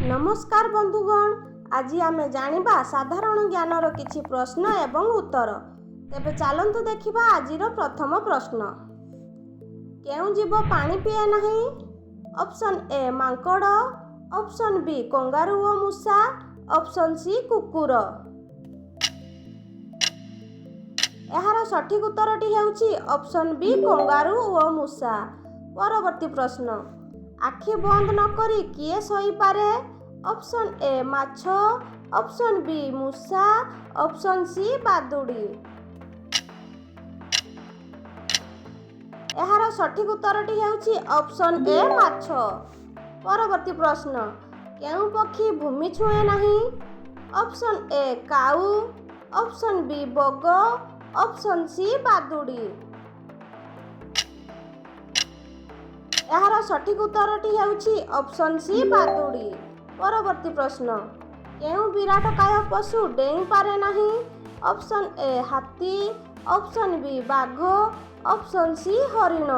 नमस्कार बंधुगण, आज आम जानिबा साधारण ज्ञानर किछि प्रश्न एवं उत्तर। तेबे चलंतु देखिबा आजिर प्रथम प्रश्न। केउ जीव पानी पिए नहीं? ऑप्शन ए मांकड़, ऑप्शन बी कंगारू ओ मूषा, ऑप्शन सी कुकुर। एहार सठिक उत्तरटी हेउछि ऑप्शन बी कंगारू ओ मूषा। परवर्ती प्रश्न। आखि बंद न करी किए सोई पारे? ऑप्शन ए माछ, ऑप्शन बी मूषा, ऑप्शन सी बादुड़ी। एहार सठिक उत्तरटी हेउछि ऑप्शन ए माछ। परवर्ती प्रश्न। केउ पक्षी भूमि छुए नहीं? Option A cow, option B बग, ऑप्शन सी बादुड़ी। एहार सठिक उत्तरटी हेउछि ऑप्शन सी बादुड़ी। परवर्ती प्रश्न। केउ विराटकाय पशु डेई पारे नहीं? ऑप्शन ए हाथी, ऑप्शन बी बाघ, ऑप्शन सी हरिण।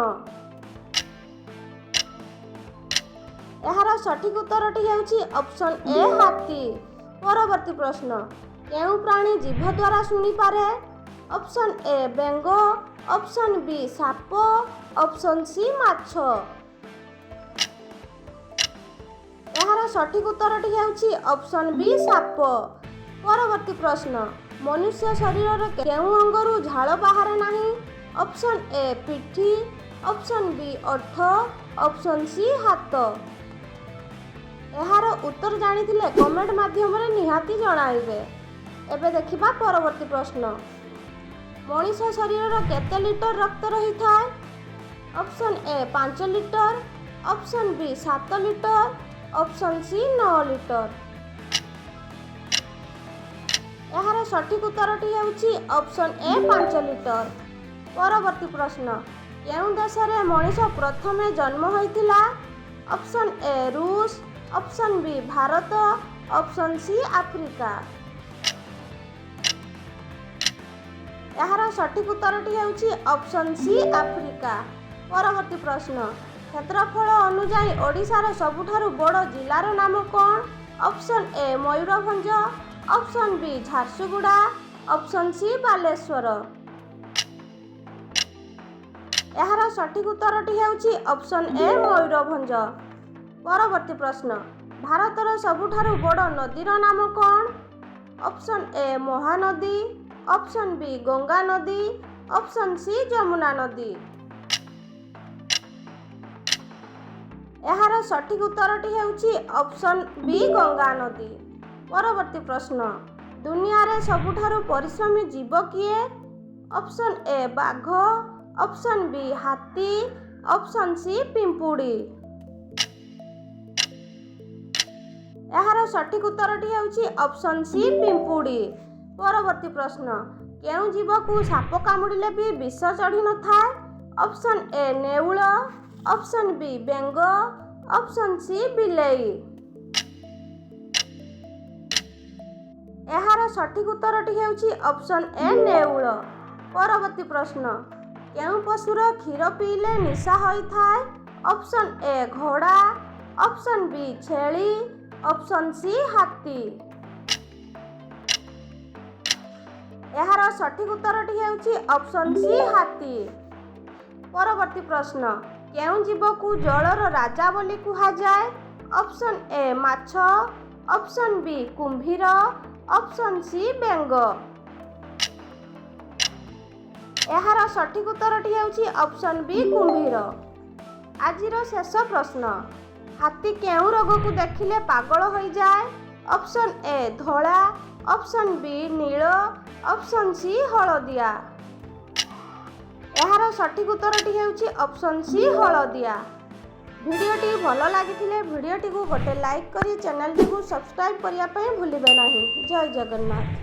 एहार सठिक उत्तरटी हेउछि ऑप्शन ए हाथी। परवर्ती प्रश्न। केउ प्राणी जीभ द्वारा शुणी पारे? ऑप्शन ए बेंग, ऑप्शन बी साप, ऑप्शन सी माछ। एहार सठिक उत्तरटी हेउछि ऑप्शन बी साप। परवर्ती प्रश्न। मनुष्य शरीर केउ अंगरू झाल बाहर नहीं? ऑप्शन ए पिठी, ऑप्शन बी ओठ, ऑप्शन सी हाथ। एहार उत्तर जानिथिले कमेंट माध्यम रे निहाती जणाइबे। एबे देखिबा परवर्ती प्रश्न। मनुष्य शरीर केते लिटर रक्त रही थाए? Option A 5 litre, option B 7 litre, option C 9 litre. एहार सठिक उत्तरटी हेउछि ऑप्शन ए 5 लिटर। परवर्ती प्रश्न। केउ देश रे मनुष प्रथमे जन्म होइथिला? ऑप्शन ए रूस, option B Bharat, option C Africa. एहार सठिक उत्तरटी हेउछि ऑप्शन सी आफ्रिका। परवर्ती प्रश्न। क्षेत्रफल अनुसार ओडिशार सबुठारु बड़ जिल्लार नाम कोन? Option A Mayurbhanj, option B Jharsuguda, option C Baleshwar. एहार सठिक उत्तरटी हेउछि ऑप्शन ए मयूरभंज। परवर्ती प्रश्न। भारतर सबुठारु बड़ नदीर नाम कोन? Option A Mahanadi, option B Ganga नदी, ऑप्शन सी जमुना नदी। एहार सठिक उत्तरटी हेउछि ऑप्शन बी गंगा नदी। परवर्ती प्रश्न। दुनिया रे सबुठारु परिश्रमी जीव किए? ऑप्शन ए बाघ, ऑप्शन बी हाथी, ऑप्शन सी पिंपुड़ी। एहार सठिक उत्तरटी हेउछि ऑप्शन सी पिंपुड़ी। परवर्ती प्रश्न। केउ जीव को साप कामुड़िले भी विष चढ़ी न थाए? ऑप्शन ए नेउल, ऑप्शन बी बेंग, ऑप्शन सी बिलेई। एहार सठिक उत्तरटी हेउछि ऑप्शन ए नेउल। परवर्ती प्रश्न। केउ पशुर क्षीर पीले निशा होई थाए? ऑप्शन ए घोड़ा, ऑप्शन बी छेली, ऑप्शन सी हाथी। एहार सठिक उत्तरटी हेउछि ऑप्शन सी हाथी। परवर्ती प्रश्न। केउ जीव को जलर राजा बोली कुहा जाए? ऑप्शन ए माछ, ऑप्शन बी कुंभीर, ऑप्शन सी बेंग। एहार सठिक उत्तरटी हेउछि ऑप्शन बी कुंभीर। आजिर शेष प्रश्न। हाथी केउ रोग को देखिले पागल होई जाए? ऑप्शन ए धोला, option B Neil, option C हलदिया। एहार सठिक उत्तरटी हेउछि ऑप्शन सी हलदिया। भिडियोटी भल लागिथिले भिडियोटी को गोटे लाइक करी चैनल टी को सब्सक्राइब करिया पय भूलिबे नाही। जय जगन्नाथ।